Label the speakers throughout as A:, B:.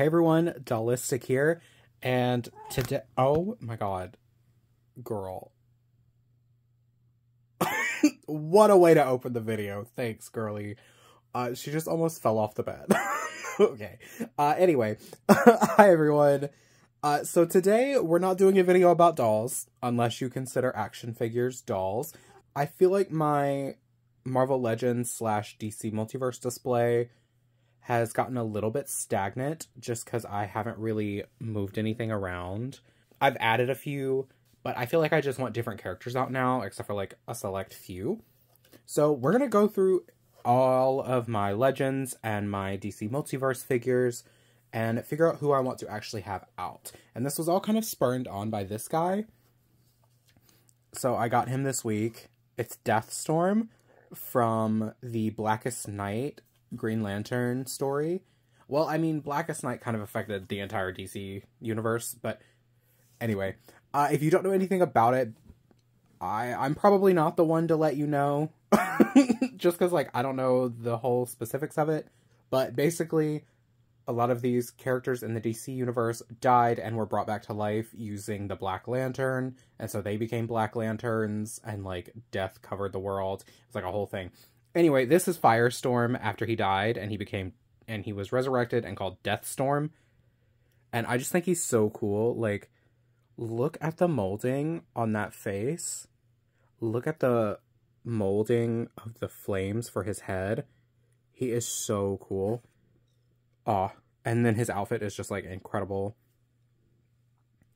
A: Hey everyone, Dollistic here, and today, oh my god, girl. What a way to open the video. Thanks, girly. She just almost fell off the bed. Okay. Anyway, hi everyone. So today we're not doing a video about dolls, unless you consider action figures dolls. I feel like my Marvel Legends / DC Multiverse display has gotten a little bit stagnant just because I haven't really moved anything around. I've added a few, but I feel like I just want different characters out now, except for like a select few. So we're going to go through all of my Legends and my DC Multiverse figures and figure out who I want to actually have out. And this was all kind of spurred on by this guy. So I got him this week. It's Deathstorm from the Blackest Night Green Lantern story. Well, I mean, Blackest Night kind of affected the entire DC universe, but anyway, if you don't know anything about it, I'm probably not the one to let you know, just because, like, I don't know the whole specifics of it, but basically, a lot of these characters in the DC universe died and were brought back to life using the Black Lantern, and so they became Black Lanterns, and, like, death covered the world. It's like a whole thing. Anyway, this is Firestorm after he died, and he was resurrected and called Deathstorm. And I just think he's so cool. Like, look at the molding on that face. Look at the molding of the flames for his head. He is so cool. Aw, and then his outfit is just, like, incredible.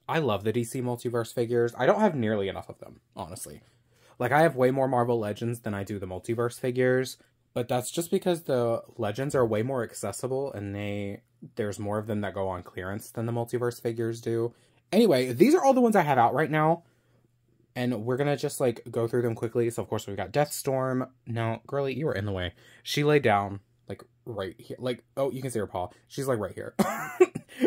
A: I love the DC Multiverse figures. I don't have nearly enough of them, honestly. Like, I have way more Marvel Legends than I do the Multiverse figures, but that's just because the Legends are way more accessible, and there's more of them that go on clearance than the Multiverse figures do. Anyway, these are all the ones I have out right now, and we're gonna just, like, go through them quickly. So, of course, we've got Deathstorm. Now, girly, you were in the way. She laid down, like, right here. Like, oh, you can see her paw. She's, like, right here.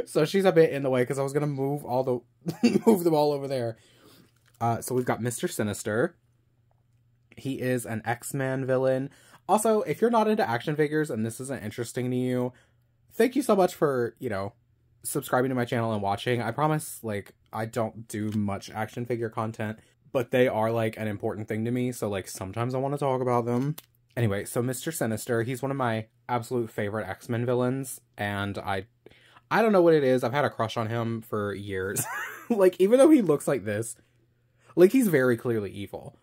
A: So she's a bit in the way, because I was gonna move move them all over there. So we've got Mr. Sinister. He is an X-Men villain. Also, if you're not into action figures and this isn't interesting to you, thank you so much for, you know, subscribing to my channel and watching. I promise, like, I don't do much action figure content, but they are, like, an important thing to me, so, like, sometimes I want to talk about them. Anyway, so Mr. Sinister, he's one of my absolute favorite X-Men villains, and I don't know what it is. I've had a crush on him for years. Like, even though he looks like this, like, he's very clearly evil.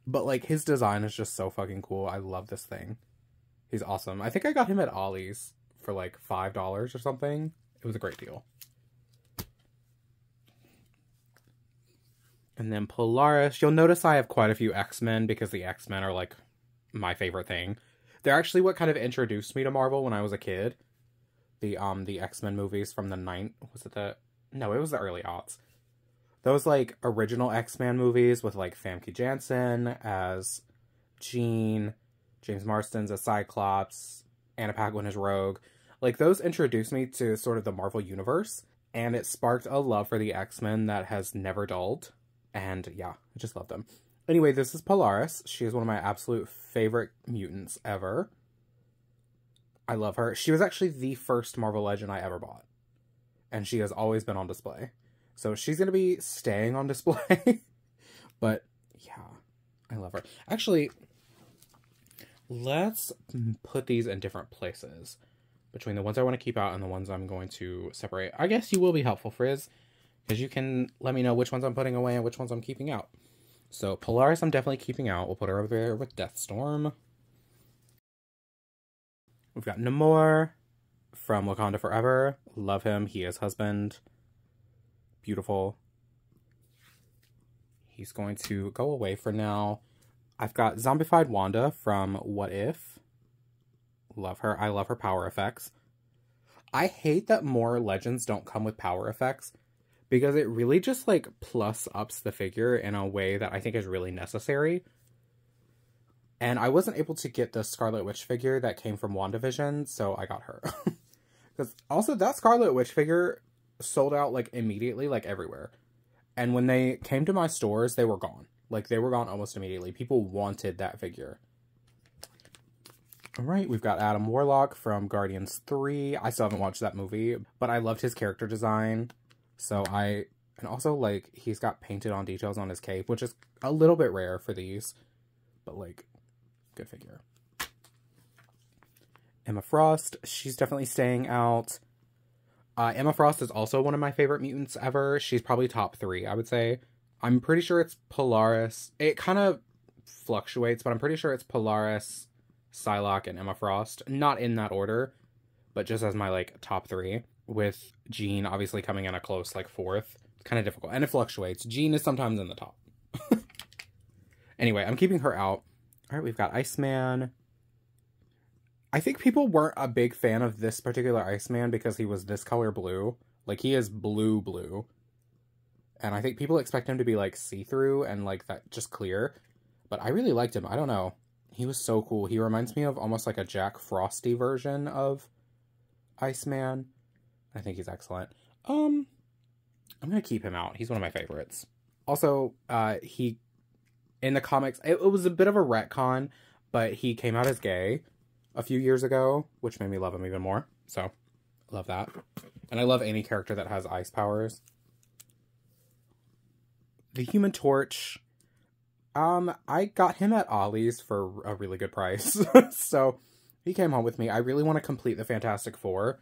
A: But, like, his design is just so fucking cool. I love this thing. He's awesome. I think I got him at Ollie's for, like, $5 or something. It was a great deal. And then Polaris. You'll notice I have quite a few X-Men because the X-Men are, like, my favorite thing. They're actually what kind of introduced me to Marvel when I was a kid. The X-Men movies from the No, it was the early aughts. Those, like, original X-Men movies with, like, Famke Janssen as Jean, James Marsden's as Cyclops, Anna Paquin as Rogue. Like, those introduced me to sort of the Marvel Universe, and it sparked a love for the X-Men that has never dulled. And, yeah, I just love them. Anyway, this is Polaris. She is one of my absolute favorite mutants ever. I love her. She was actually the first Marvel Legend I ever bought. And she has always been on display. So she's going to be staying on display. But, yeah, I love her. Actually, let's put these in different places. Between the ones I want to keep out and the ones I'm going to separate. I guess you will be helpful, Frizz. Because you can let me know which ones I'm putting away and which ones I'm keeping out. So, Polaris I'm definitely keeping out. We'll put her over there with Deathstorm. We've got Namor from Wakanda Forever. Love him. He is husband. Beautiful. He's going to go away for now. I've got Zombified Wanda from What If. Love her. I love her power effects. I hate that more Legends don't come with power effects because it really just, like, plus ups the figure in a way that I think is really necessary. And I wasn't able to get the Scarlet Witch figure that came from WandaVision, so I got her. Because also, that Scarlet Witch figure sold out, like, immediately, like, everywhere. And when they came to my stores, they were gone. Like, they were gone almost immediately. People wanted that figure. All right, we've got Adam Warlock from Guardians 3. I still haven't watched that movie, but I loved his character design. And also, like, he's got painted on details on his cape, which is a little bit rare for these, but, like, good figure. Emma Frost, she's definitely staying out. Emma Frost is also one of my favorite mutants ever. She's probably top 3, I would say. I'm pretty sure it's Polaris. It kind of fluctuates, but I'm pretty sure it's Polaris, Psylocke, and Emma Frost. Not in that order, but just as my, like, top 3. With Jean obviously coming in a close, like, 4th. It's kind of difficult. And it fluctuates. Jean is sometimes in the top. Anyway, I'm keeping her out. All right, we've got Iceman. I think people weren't a big fan of this particular Iceman because he was this color blue. Like, he is blue. And I think people expect him to be, like, see-through and, like, that just clear. But I really liked him. I don't know. He was so cool. He reminds me of almost like a Jack Frosty version of Iceman. I think he's excellent. I'm going to keep him out. He's one of my favorites. Also, in the comics, it was a bit of a retcon, but he came out as gay a few years ago, which made me love him even more. So, I love that. And I love any character that has ice powers. The Human Torch. I got him at Ollie's for a really good price. So, he came home with me. I really want to complete the Fantastic Four.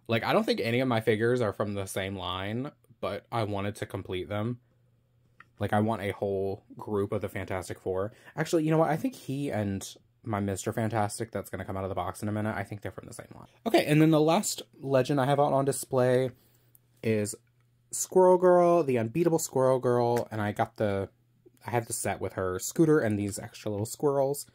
A: Like, I don't think any of my figures are from the same line, but I wanted to complete them. Like, I want a whole group of the Fantastic Four. Actually, you know what? I think he and my Mr. Fantastic that's going to come out of the box in a minute, I think they're from the same line. Okay, and then the last legend I have out on display is Squirrel Girl, the Unbeatable Squirrel Girl, and I have the set with her scooter and these extra little squirrels.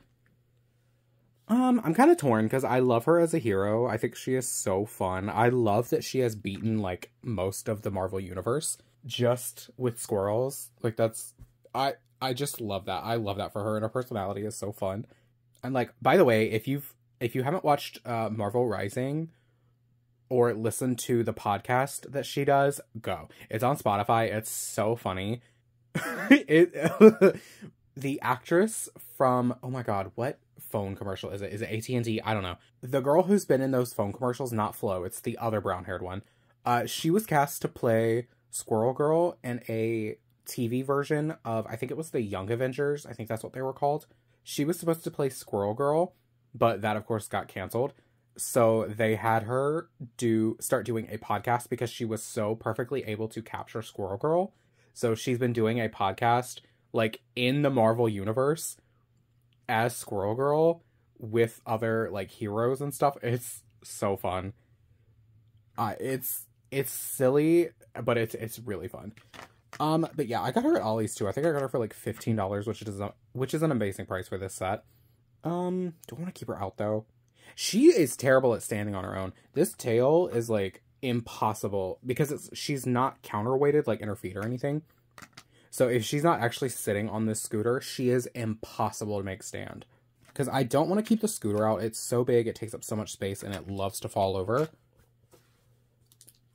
A: I'm kind of torn because I love her as a hero. I think she is so fun. I love that she has beaten, like, most of the Marvel Universe just with squirrels. Like, I just love that. I love that for her, and her personality is so fun. And, like, by the way, if you haven't watched Marvel Rising or listened to the podcast that she does, go. It's on Spotify. It's so funny. The actress from, oh my god, what phone commercial is it? Is it AT&T? I don't know. The girl who's been in those phone commercials, not Flo, it's the other brown-haired one. She was cast to play Squirrel Girl in a TV version of, I think it was the Young Avengers. I think that's what they were called. She was supposed to play Squirrel Girl, but that, of course, got canceled. So they had her start doing a podcast because she was so perfectly able to capture Squirrel Girl. So she's been doing a podcast, like, in the Marvel Universe as Squirrel Girl with other, like, heroes and stuff. It's so fun. It's silly, but it's really fun. But yeah, I got her at Ollie's too. I think I got her for like $15, which is an amazing price for this set. Don't want to keep her out though. She is terrible at standing on her own. This tail is like impossible because she's not counterweighted like in her feet or anything. So if she's not actually sitting on this scooter, she is impossible to make stand. Because I don't want to keep the scooter out. It's so big, it takes up so much space, and it loves to fall over.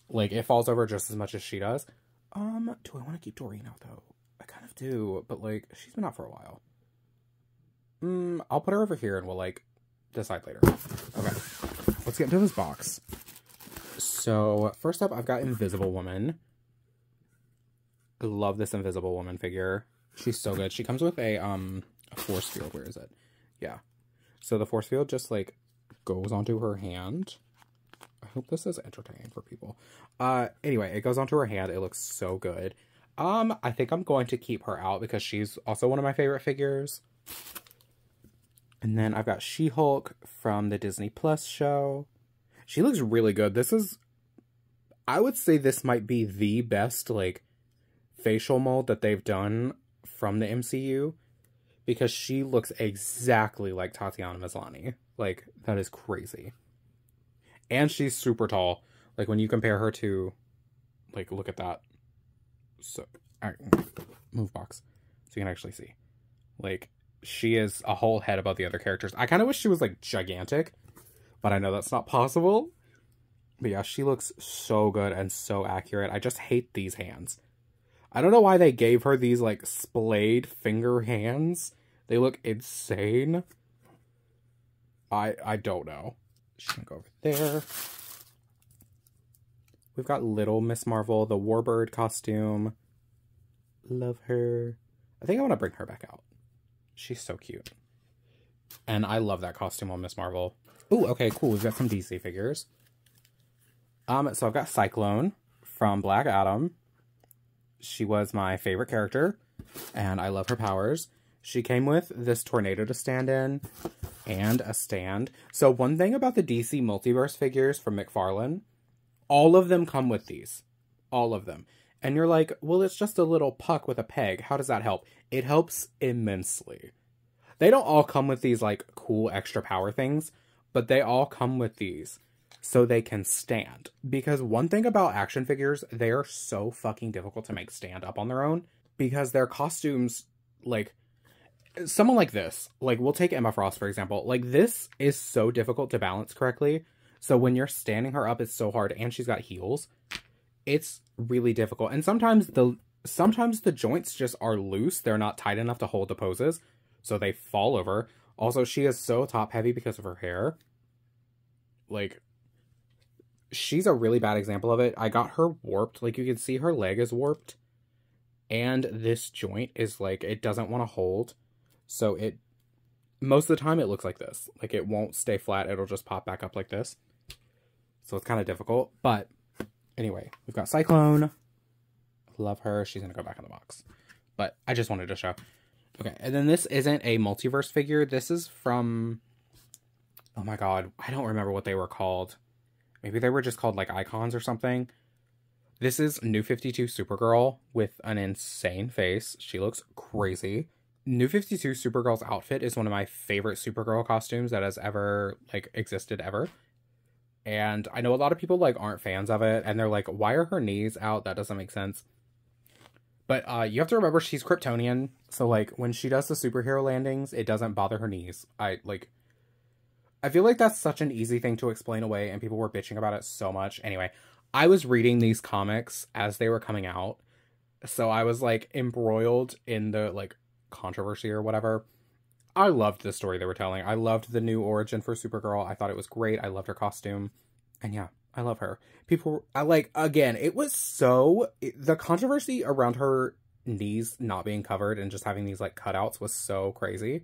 A: Like, it falls over just as much as she does. Do I want to keep Dorino, though? I kind of do, but, like, she's been out for a while. I'll put her over here, and we'll, like, decide later. Okay, let's get into this box. So, first up, I've got Invisible Woman. I love this Invisible Woman figure. She's so good. She comes with a force field. Where is it? Yeah. So the force field just, like, goes onto her hand. I hope this is entertaining for people. Anyway, it goes onto her hand. It looks so good. I think I'm going to keep her out because she's also one of my favorite figures. And then I've got She-Hulk from the Disney Plus show. She looks really good. I would say this might be the best, like, facial mold that they've done from the MCU because she looks exactly like Tatiana Maslany. Like, that is crazy. And she's super tall. Like, when you compare her to, like, look at that. So, alright, move box so you can actually see. Like, she is a whole head above the other characters. I kind of wish she was, like, gigantic, but I know that's not possible. But yeah, she looks so good and so accurate. I just hate these hands. I don't know why they gave her these, like, splayed finger hands. They look insane. I don't know. She's gonna go over there. We've got little Miss Marvel, the Warbird costume. Love her. I think I want to bring her back out. She's so cute. And I love that costume on Miss Marvel. Ooh, okay, cool. We've got some DC figures. So I've got Cyclone from Black Adam. She was my favorite character, and I love her powers. She came with this tornado to stand in and a stand. So one thing about the DC Multiverse figures from McFarlane, all of them come with these. All of them. And you're like, well, it's just a little puck with a peg. How does that help? It helps immensely. They don't all come with these, like, cool extra power things, but they all come with these so they can stand. Because one thing about action figures, they are so fucking difficult to make stand up on their own because their costumes, like, someone like this, like, we'll take Emma Frost, for example. Like, this is so difficult to balance correctly. So when you're standing her up, it's so hard, and she's got heels. It's really difficult. And sometimes the joints just are loose. They're not tight enough to hold the poses, so they fall over. Also, she is so top heavy because of her hair. Like, she's a really bad example of it. I got her warped. Like, you can see her leg is warped. And this joint is, like, it doesn't want to hold. So it, most of the time, it looks like this. Like, it won't stay flat. It'll just pop back up like this. So it's kind of difficult. But anyway, we've got Cyclone. Love her. She's going to go back in the box. But I just wanted to show. Okay, and then this isn't a Multiverse figure. This is from, oh my god, I don't remember what they were called. Maybe they were just called, like, icons or something. This is New 52 Supergirl with an insane face. She looks crazy. New 52 Supergirl's outfit is one of my favorite Supergirl costumes that has ever, like, existed ever. And I know a lot of people, like, aren't fans of it, and they're like, why are her knees out? That doesn't make sense. But you have to remember she's Kryptonian, so, like, when she does the superhero landings, it doesn't bother her knees. I feel like that's such an easy thing to explain away, and people were bitching about it so much. Anyway, I was reading these comics as they were coming out, so I was, like, embroiled in the, like, controversy or whatever. I loved the story they were telling. I loved the new origin for Supergirl. I thought it was great. I loved her costume. And yeah, I love her. People, again, it was so, the controversy around her knees not being covered and just having these, like, cutouts was so crazy.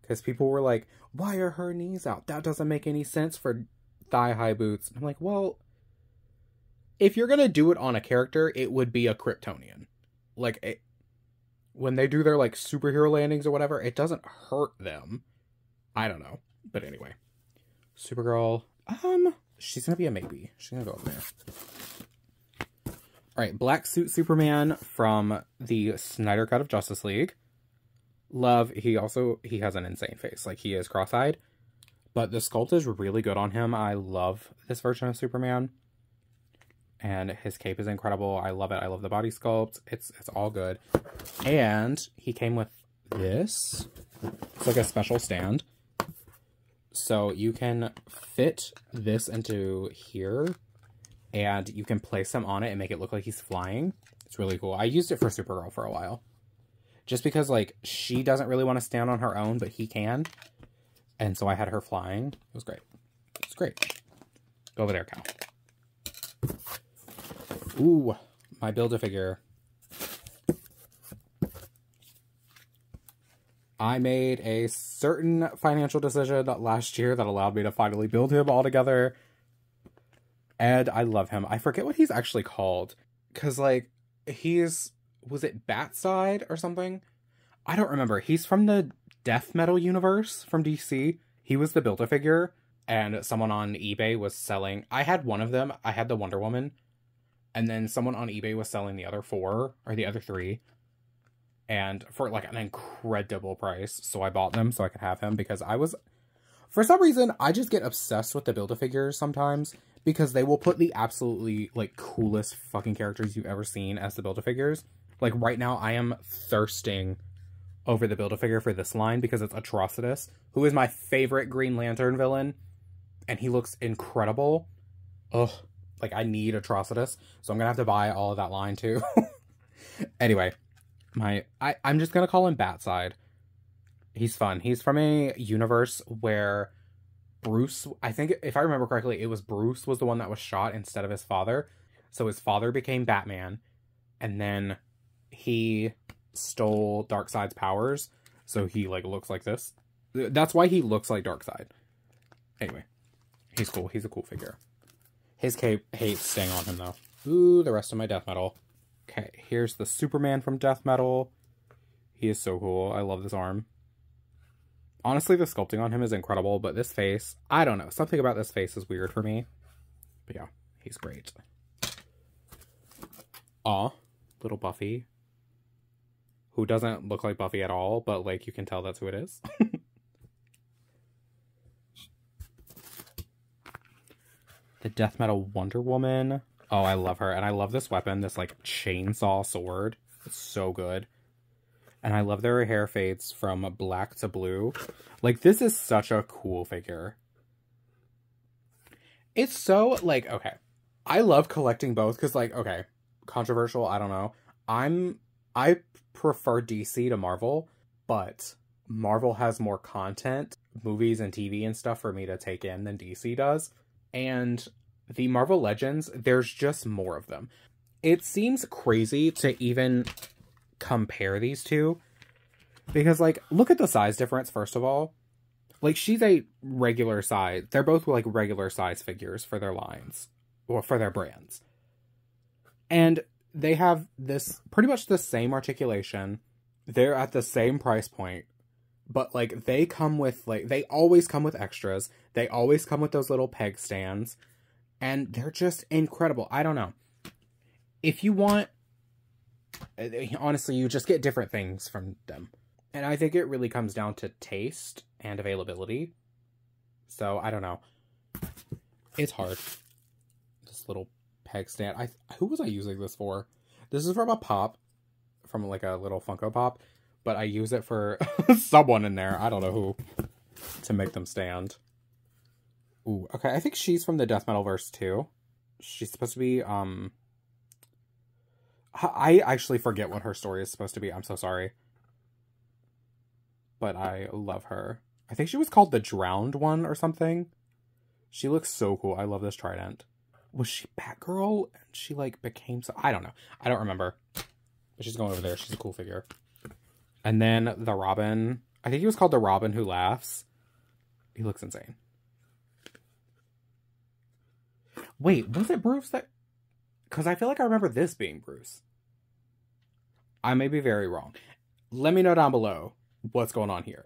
A: Because people were like, why are her knees out? That doesn't make any sense for thigh-high boots. And I'm like, well, if you're going to do it on a character, it would be a Kryptonian. Like, when they do their, like, superhero landings or whatever, it doesn't hurt them. I don't know. But anyway. Supergirl, she's gonna be a maybe. She's gonna go over there. Alright, Black Suit Superman from the Snyder Cut of Justice League. Love, he has an insane face. Like, he is cross-eyed. But the sculpt is really good on him. I love this version of Superman. And his cape is incredible. I love it. I love the body sculpt. It's all good. And he came with this. It's like a special stand. So you can fit this into here. And you can place him on it and make it look like he's flying. It's really cool. I used it for Supergirl for a while. Just because, like, she doesn't really want to stand on her own, but he can. And so I had her flying. It was great. It's great. Go over there, Cal. Ooh, my Build-A-Figure. I made a certain financial decision last year that allowed me to finally build him all together. And I love him. I forget what he's actually called. Because, like, was it Batside or something? I don't remember. He's from the Death Metal universe from DC. He was the Build-A-Figure. And someone on eBay was selling... I had one of them. I had the Wonder Woman. And then someone on eBay was selling the other 4, or the other 3. And for, like, an incredible price. So I bought them so I could have him. Because I was... For some reason, I just get obsessed with the Build-A-Figures sometimes. Because they will put the absolutely, like, coolest fucking characters you've ever seen as the Build-A-Figures. Like, right now, I am thirsting over the Build-A-Figure for this line. Because it's Atrocitus. Who is my favorite Green Lantern villain. And he looks incredible. Ugh. Like, I need Atrocitus, so I'm gonna have to buy all of that line, too. Anyway, I'm just gonna call him Batside. He's fun. He's from a universe where Bruce, I think, if I remember correctly, it was Bruce was the one that was shot instead of his father. So his father became Batman, and then he stole Darkseid's powers, so he, like, looks like this. That's why he looks like Darkseid. Anyway, he's cool. He's a cool figure. His cape hates staying on him, though. Ooh, the rest of my Death Metal. Okay, here's the Superman from Death Metal. He is so cool. I love this arm. Honestly, the sculpting on him is incredible, but this face, I don't know. Something about this face is weird for me. But yeah, he's great. Aw, little Buffy. Who doesn't look like Buffy at all, but, like, you can tell that's who it is. The Death Metal Wonder Woman. Oh, I love her. And I love this weapon, this, like, chainsaw sword. It's so good. And I love their hair fades from black to blue. Like, this is such a cool figure. It's so, like, okay. I love collecting both because, like, okay, controversial, I don't know. I prefer DC to Marvel, but Marvel has more content, movies and TV and stuff for me to take in than DC does. And the Marvel Legends, there's just more of them. It seems crazy to even compare these two, because, like, look at the size difference. First of all, like, she's a regular size. They're both, like, regular size figures for their lines or for their brands, and they have this pretty much the same articulation. They're at the same price point, but, like, they come with, like, they always come with extras. They always come with those little peg stands, and they're just incredible. I don't know, if you want, honestly, you just get different things from them. And I think it really comes down to taste and availability. So, I don't know. It's hard. This little peg stand. Who was I using this for? This is from a pop. From, like, a little Funko Pop. But I use it for someone in there. I don't know who. To make them stand. Ooh, okay. I think she's from the Death Metal verse, too. She's supposed to be, I actually forget what her story is supposed to be. I'm so sorry. But I love her. I think she was called the Drowned One or something. She looks so cool. I love this trident. Was she Batgirl? And she, like, became so... I don't know. I don't remember. But she's going over there. She's a cool figure. And then the Robin. I think he was called the Robin Who Laughs. He looks insane. Wait, was it Bruce that... Because I feel like I remember this being Bruce. I may be very wrong. Let me know down below what's going on here.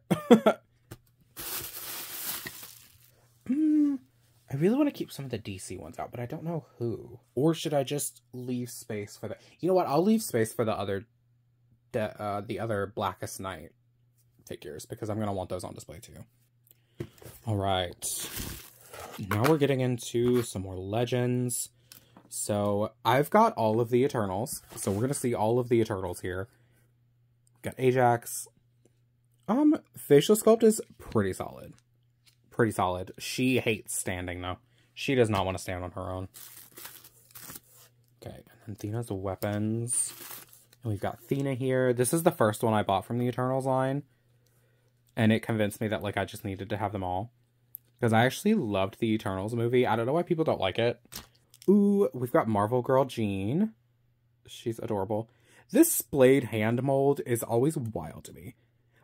A: I really want to keep some of the DC ones out, but I don't know who. Or should I just leave space for the... You know what? I'll leave space for the other Blackest Night figures, because I'm going to want those on display too. Alright. Now we're getting into some more Legends. So, I've got all of the Eternals. So, we're going to see all of the Eternals here. Got Ajax. Facial sculpt is pretty solid. Pretty solid. She hates standing, though. She does not want to stand on her own. Okay, and then Thena's weapons. And we've got Thena here. This is the first one I bought from the Eternals line. And it convinced me that, like, I just needed to have them all. Because I actually loved the Eternals movie. I don't know why people don't like it. Ooh, we've got Marvel Girl Jean. She's adorable. This splayed hand mold is always wild to me.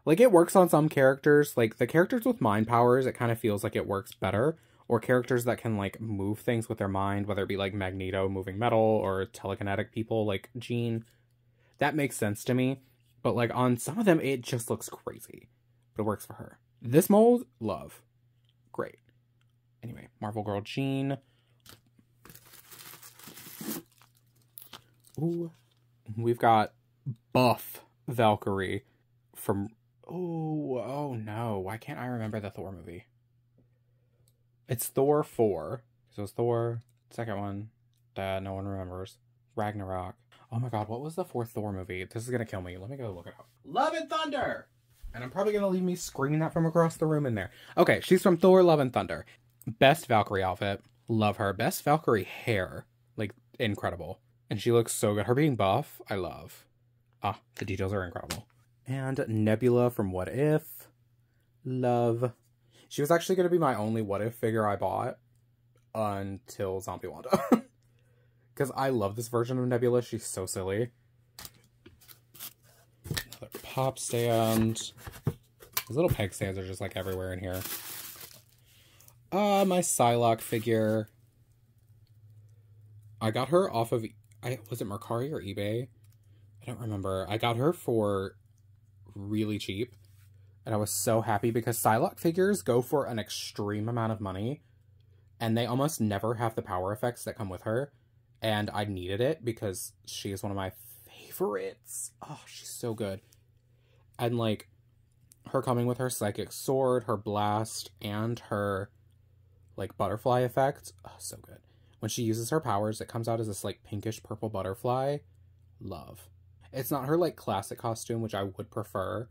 A: Like, it works on some characters. Like, the characters with mind powers, it kind of feels like it works better. Or characters that can, like, move things with their mind, whether it be, like, Magneto moving metal or telekinetic people like Jean. That makes sense to me. But, like, on some of them, it just looks crazy. But it works for her. This mold, love. Great. Anyway, Marvel Girl Jean. Ooh. We've got buff Valkyrie from... Oh no. Why can't I remember the Thor movie? It's Thor 4. So it's Thor, second one, that no one remembers. Ragnarok. Oh my god, what was the fourth Thor movie? This is gonna kill me. Let me go look it up. Love and Thunder! And I'm probably gonna leave me screaming that from across the room in there. Okay, she's from Thor, Love and Thunder. Best Valkyrie outfit. Love her. Best Valkyrie hair. Like, incredible. And she looks so good. Her being buff, I love. Ah, the details are incredible. And Nebula from What If. Love. She was actually going to be my only What If figure I bought until Zombie Wanda. Because I love this version of Nebula. She's so silly. Another pop stand. These little peg stands are just like everywhere in here. My Psylocke figure. I got her off of, was it Mercari or eBay? I don't remember. I got her for really cheap. And I was so happy because Psylocke figures go for an extreme amount of money. And they almost never have the power effects that come with her. And I needed it because she is one of my favorites. Oh, she's so good. And like, her coming with her psychic sword, her blast, and her like butterfly effect. Oh, so good. When she uses her powers, it comes out as this like pinkish purple butterfly. Love. It's not her like classic costume, which I would prefer,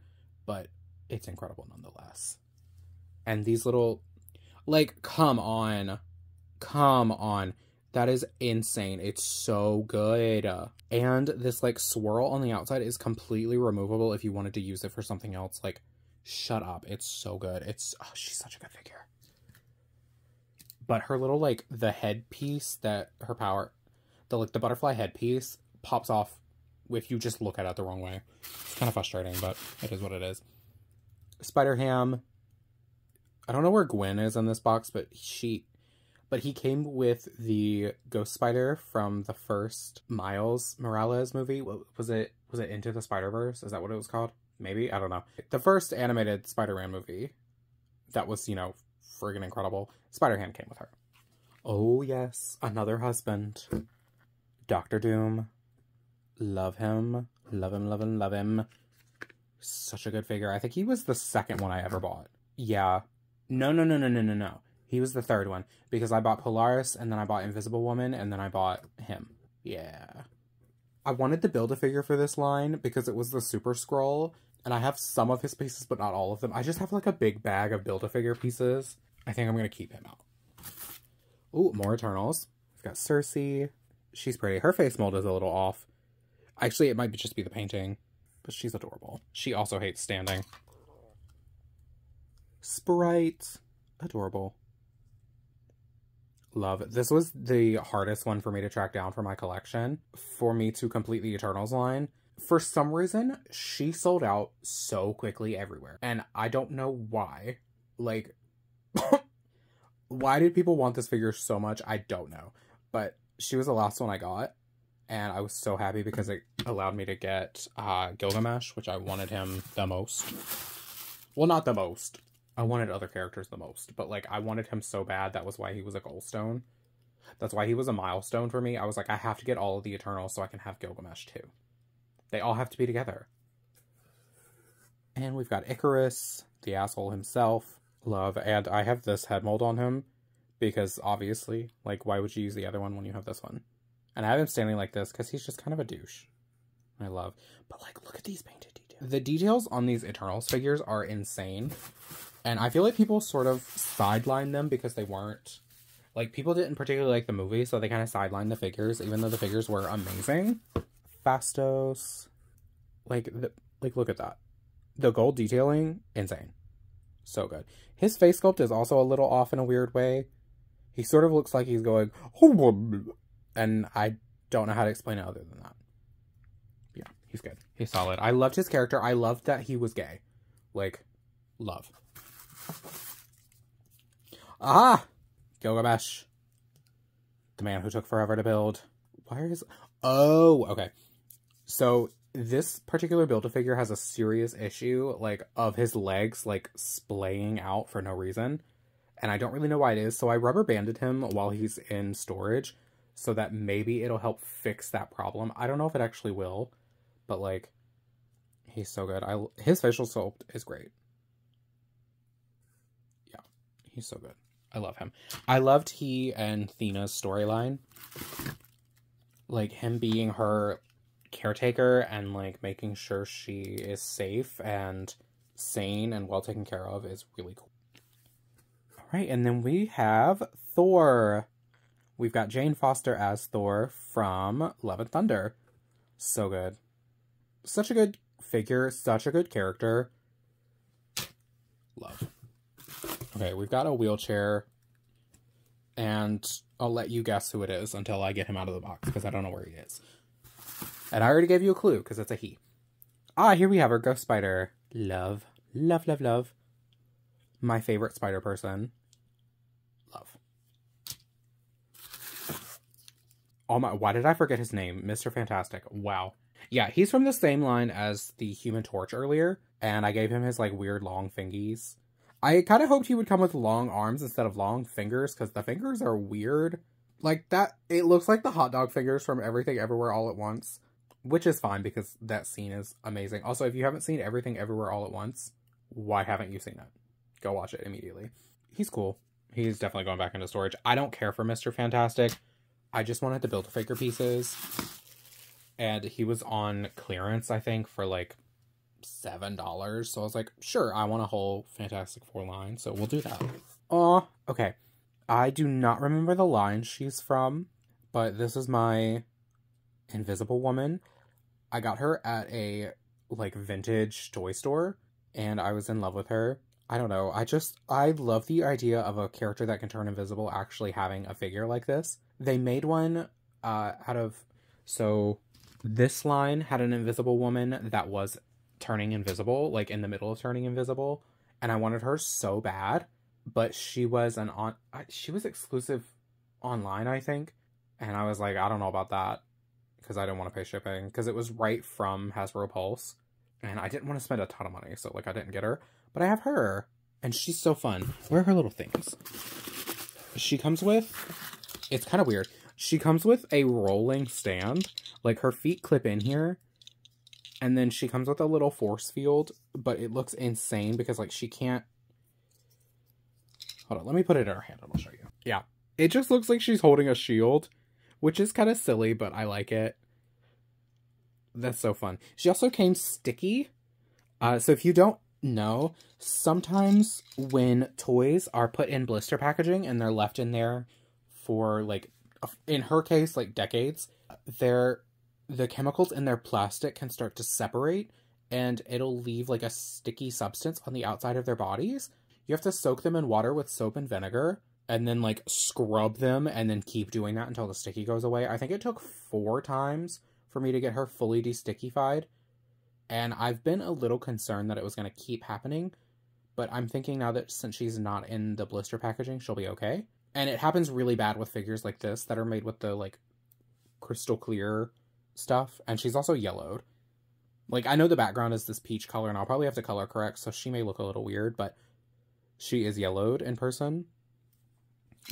A: but it's incredible nonetheless. And these little, like, come on. Come on. That is insane. It's so good. And this like swirl on the outside is completely removable if you wanted to use it for something else. Like, shut up. It's so good. It's, oh, she's such a good figure. But her little, like, the headpiece that her power, the, like, the butterfly headpiece pops off if you just look at it the wrong way. It's kind of frustrating, but it is what it is. Spider-Ham. I don't know where Gwen is in this box, but he came with the Ghost Spider from the first Miles Morales movie. What was it? Was it Into the Spider-Verse? Is that what it was called? Maybe? I don't know. The first animated Spider-Man movie that was, you know, friggin' incredible. Spider-Ham came with her. Oh, yes. Another husband. Dr. Doom. Love him. Love him, love him, love him. Such a good figure. I think he was the second one I ever bought. Yeah. No. He was the third one. Because I bought Polaris, and then I bought Invisible Woman, and then I bought him. Yeah. I wanted to build a figure for this line because it was the Super Skrull. And I have some of his pieces, but not all of them. I just have like a big bag of Build-A-Figure pieces. I think I'm going to keep him out. Ooh, more Eternals. We've got Cersei. She's pretty. Her face mold is a little off. Actually, it might just be the painting. But she's adorable. She also hates standing. Sprite. Adorable. Love. This was the hardest one for me to track down for my collection. For me to complete the Eternals line. For some reason, she sold out so quickly everywhere. And I don't know why. Like, why did people want this figure so much? I don't know. But she was the last one I got. And I was so happy because it allowed me to get Gilgamesh, which I wanted him the most. Well, not the most. I wanted other characters the most. But, like, I wanted him so bad. That was why he was a Goldstone. That's why he was a milestone for me. I was like, I have to get all of the Eternals so I can have Gilgamesh too. They all have to be together. And we've got Icarus, the asshole himself. Love. And I have this head mold on him. Because, obviously, like, why would you use the other one when you have this one? And I have him standing like this because he's just kind of a douche. I love. But, like, look at these painted details. The details on these Eternals figures are insane. And I feel like people sort of sidelined them because they weren't... Like, people didn't particularly like the movie, so they kind of sidelined the figures, even though the figures were amazing. Fastos. Like, look at that. The gold detailing, insane. So good. His face sculpt is also a little off in a weird way. He sort of looks like he's going... And I don't know how to explain it other than that. Yeah, he's good. He's solid. I loved his character. I loved that he was gay. Like, love. Ah! Gilgamesh. The man who took forever to build. Why is... Oh, okay. So, this particular Build-A-Figure has a serious issue, like, of his legs, like, splaying out for no reason. And I don't really know why it is, so I rubber banded him while he's in storage, so that maybe it'll help fix that problem. I don't know if it actually will, but, like, he's so good. His facial sculpt is great. Yeah, he's so good. I love him. I loved he and Thena's storyline. Like, him being her caretaker and, like, making sure she is safe and sane and well taken care of is really cool. Alright, and then we have Thor. We've got Jane Foster as Thor from Love and Thunder. So good. Such a good figure, such a good character. Love. Okay, we've got a wheelchair, and I'll let you guess who it is until I get him out of the box, because I don't know where he is. And I already gave you a clue, because it's a he. Ah, here we have our ghost spider. Love. Love, love, love. My favorite spider person. Love. Oh my, why did I forget his name? Mr. Fantastic. Wow. Yeah, he's from the same line as the Human Torch earlier, and I gave him his, like, weird long fingies. I kind of hoped he would come with long arms instead of long fingers, because the fingers are weird. Like, that, it looks like the hot dog fingers from Everything Everywhere All at Once, which is fine, because that scene is amazing. Also, if you haven't seen Everything Everywhere All at Once, why haven't you seen it? Go watch it immediately. He's cool. He's definitely going back into storage. I don't care for Mr. Fantastic. I just wanted to build figure pieces. And he was on clearance, I think, for like $7. So I was like, sure, I want a whole Fantastic Four line. So we'll do that. Aw, okay. I do not remember the line she's from, but this is my Invisible Woman. I got her at a like vintage toy store, and I was in love with her. I don't know. I love the idea of a character that can turn invisible actually having a figure like this. They made one out of... So this line had an Invisible Woman that was turning invisible, like in the middle of turning invisible. And I wanted her so bad. But she was she was exclusive online, I think. And I was like, I don't know about that. Because I didn't want to pay shipping. Because it was right from Hasbro Pulse. And I didn't want to spend a ton of money. So like I didn't get her. But I have her. And she's so fun. Where are her little things? She comes with... It's kind of weird. She comes with a rolling stand. Like, her feet clip in here. And then she comes with a little force field. But it looks insane because, like, she can't... Hold on, let me put it in her hand and I'll show you. Yeah. It just looks like she's holding a shield. Which is kind of silly, but I like it. That's so fun. She also came sticky. So if you don't know, sometimes when toys are put in blister packaging and they're left in there for, like, in her case, like, decades, the chemicals in their plastic can start to separate, and it'll leave, like, a sticky substance on the outside of their bodies. You have to soak them in water with soap and vinegar, and then, like, scrub them, and then keep doing that until the sticky goes away. I think it took 4 times for me to get her fully destickified, and I've been a little concerned that it was going to keep happening, but I'm thinking now that since she's not in the blister packaging, she'll be okay. And it happens really bad with figures like this that are made with the, like, crystal clear stuff. And she's also yellowed. Like, I know the background is this peach color, and I'll probably have to color correct, so she may look a little weird, but she is yellowed in person.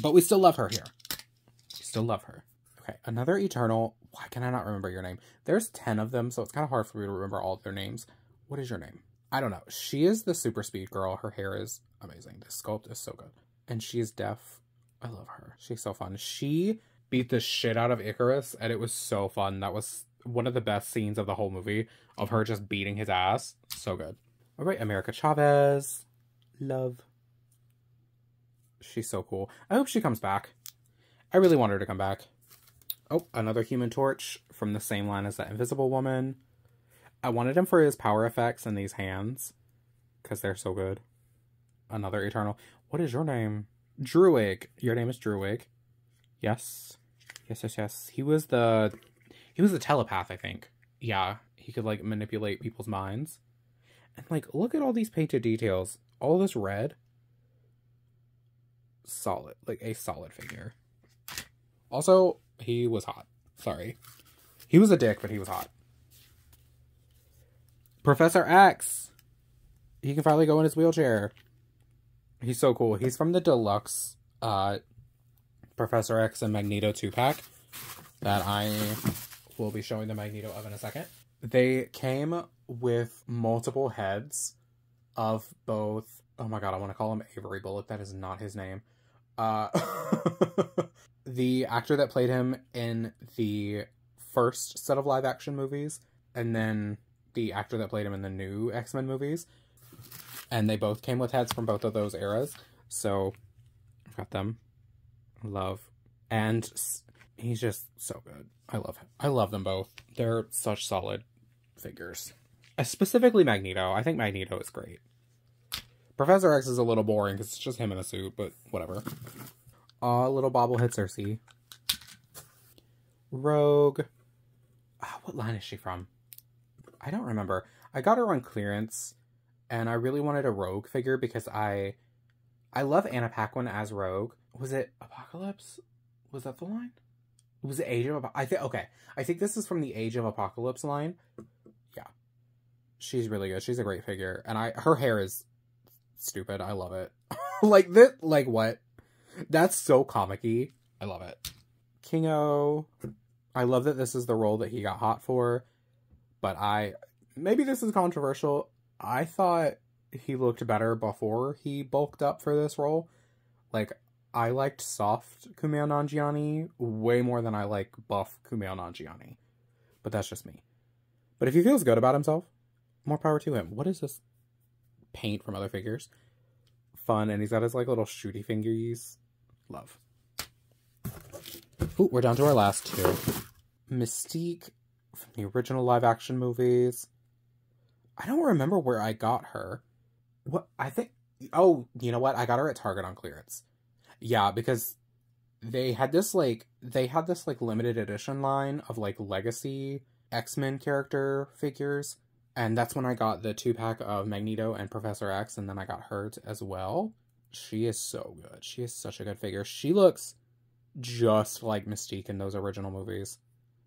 A: But we still love her here. We still love her. Okay, another Eternal. Why can I not remember your name? There's 10 of them, so it's kind of hard for me to remember all of their names. What is your name? I don't know. She is the super speed girl. Her hair is amazing. This sculpt is so good. And she is deaf. I love her. She's so fun. She beat the shit out of Icarus, and it was so fun. That was one of the best scenes of the whole movie, of her just beating his ass. So good. All right, America Chavez. Love. She's so cool. I hope she comes back. I really want her to come back. Oh, another Human Torch from the same line as that Invisible Woman. I wanted him for his power effects and these hands, because they're so good. Another Eternal. What is your name? Druig. Your name is Druig. Yes. Yes, yes, yes. He was the telepath, I think. Yeah. He could, like, manipulate people's minds. And, like, look at all these painted details. All this red. Solid. Like, a solid figure. Also, he was hot. Sorry. He was a dick, but he was hot. Professor X. He can finally go in his wheelchair. He's so cool. He's from the deluxe Professor X and Magneto 2-pack that I will be showing the Magneto of in a second. They came with multiple heads of both... Oh my god, I want to call him Avery Bullock. That is not his name. The actor that played him in the first set of live-action movies, and then the actor that played him in the new X-Men movies. And they both came with heads from both of those eras. So, I've got them. Love. And he's just so good. I love him. I love them both. They're such solid figures. Specifically Magneto. I think Magneto is great. Professor X is a little boring because it's just him in a suit, but whatever. Little bobblehead Cersei. Rogue. What line is she from? I don't remember. I got her on clearance, and I really wanted a Rogue figure because I love Anna Paquin as Rogue. Was it Apocalypse? Was that the line? Was it Age of okay. I think this is from the Age of Apocalypse line. Yeah. She's really good. She's a great figure. And her hair is stupid. I love it. Like what? That's so comic-y. I love it. Kingo. I love that this is the role that he got hot for. But maybe this is controversial. I thought he looked better before he bulked up for this role. Like, I liked soft Kumail Nanjiani way more than I like buff Kumail Nanjiani. But that's just me. But if he feels good about himself, more power to him. What is this paint from other figures? Fun, and he's got his, like, little shooty fingies. Love. Ooh, we're down to our last two. Mystique from the original live-action movies. I don't remember where I got her. What? I think... Oh, you know what? I got her at Target on clearance. Yeah, because they had this limited edition line of, like, legacy X-Men character figures. And that's when I got the 2-pack of Magneto and Professor X, and then I got her as well. She is so good. She is such a good figure. She looks just like Mystique in those original movies.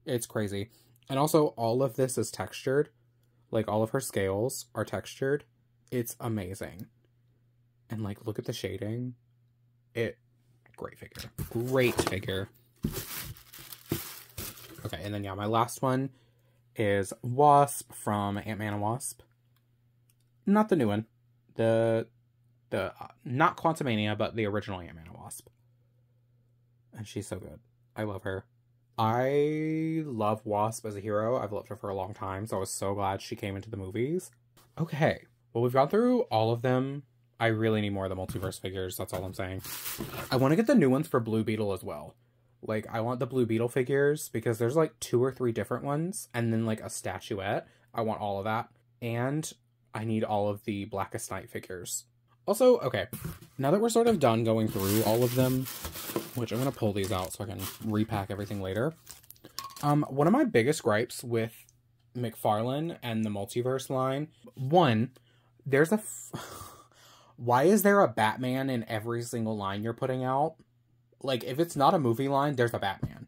A: It's crazy. And also, all of this is textured. Like, all of her scales are textured. It's amazing. And, like, look at the shading. Great figure. Great figure. Okay, and then, yeah, my last one is Wasp from Ant-Man and Wasp. Not the new one. The not Quantumania, but the original Ant-Man and Wasp. And she's so good. I love her. I love Wasp as a hero. I've loved her for a long time, so I was so glad she came into the movies. Okay, well, we've gone through all of them. I really need more of the Multiverse figures, that's all I'm saying. I want to get the new ones for Blue Beetle as well. Like, I want the Blue Beetle figures, because there's, like, 2 or 3 different ones, and then, like, a statuette. I want all of that. And I need all of the Blackest Night figures. Also, okay, now that we're sort of done going through all of them, which I'm going to pull these out so I can repack everything later. One of my biggest gripes with McFarlane and the Multiverse line, one, there's a... Why is there a Batman in every single line you're putting out? Like, if it's not a movie line, there's a Batman.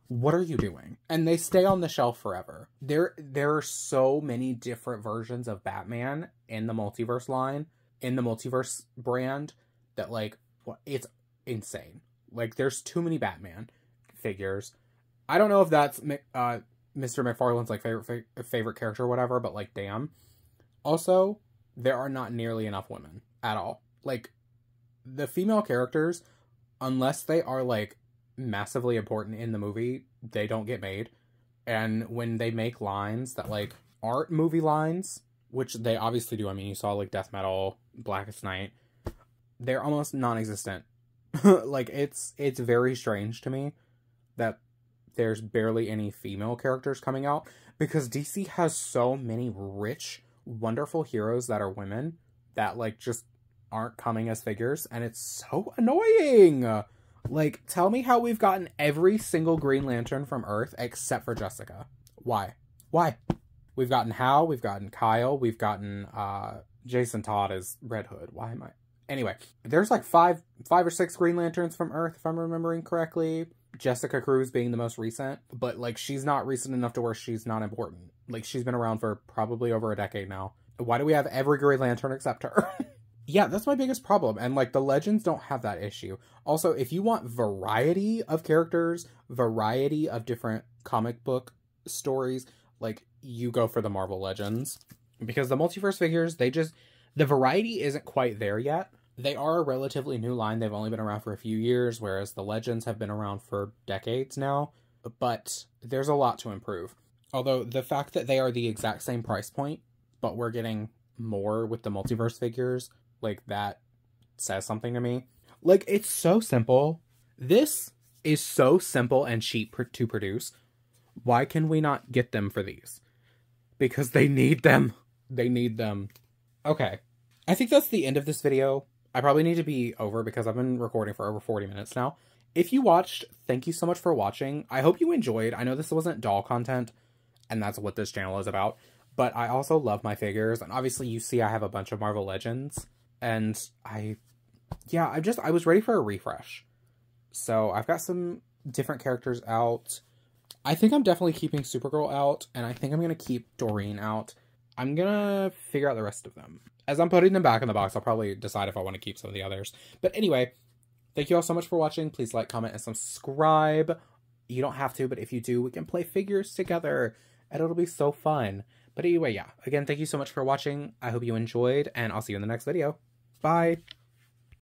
A: What are you doing? And they stay on the shelf forever. There are so many different versions of Batman in the Multiverse line, in the Multiverse brand, that, like, it's insane. Like, there's too many Batman figures. I don't know if that's Mr. McFarlane's, like, favorite character or whatever, but, like, damn. Also, there are not nearly enough women at all. Like, the female characters, unless they are, like, massively important in the movie, they don't get made. And when they make lines that, like, aren't movie lines, which they obviously do, I mean, you saw, like, Death Metal, Blackest Night, they're almost non-existent. Like, it's very strange to me that there's barely any female characters coming out, because DC has so many rich, wonderful heroes that are women that, like, just aren't coming as figures, and it's so annoying. Like, tell me how we've gotten every single Green Lantern from Earth except for Jessica. Why? We've gotten Hal, we've gotten Kyle, we've gotten Jason Todd as Red Hood. Why am I... Anyway, there's like five or six Green Lanterns from Earth, if I'm remembering correctly. Jessica Cruz being the most recent, but, like, she's not recent enough to where she's not important. Like, she's been around for probably over a decade now. Why do we have every Green Lantern except her? Yeah, that's my biggest problem, and, like, the Legends don't have that issue. Also, if you want variety of characters, variety of different comic book stories, like, you go for the Marvel Legends. Because the Multiverse figures, the variety isn't quite there yet. They are a relatively new line. They've only been around for a few years, whereas the Legends have been around for decades now. But there's a lot to improve. Although, the fact that they are the exact same price point, but we're getting more with the Multiverse figures, like, that says something to me. Like, it's so simple. This is so simple and cheap to produce. Why can we not get them for these? Because they need them. They need them. Okay. I think that's the end of this video. I probably need to be over because I've been recording for over 40 minutes now. If you watched, thank you so much for watching. I hope you enjoyed. I know this wasn't doll content, and that's what this channel is about. But I also love my figures, and obviously you see I have a bunch of Marvel Legends. And I was ready for a refresh. So I've got some different characters out. I think I'm definitely keeping Supergirl out, and I think I'm going to keep Doreen out. I'm going to figure out the rest of them. As I'm putting them back in the box, I'll probably decide if I want to keep some of the others. But anyway, thank you all so much for watching. Please like, comment, and subscribe. You don't have to, but if you do, we can play figures together, and it'll be so fun. But anyway, yeah. Again, thank you so much for watching. I hope you enjoyed, and I'll see you in the next video. Bye!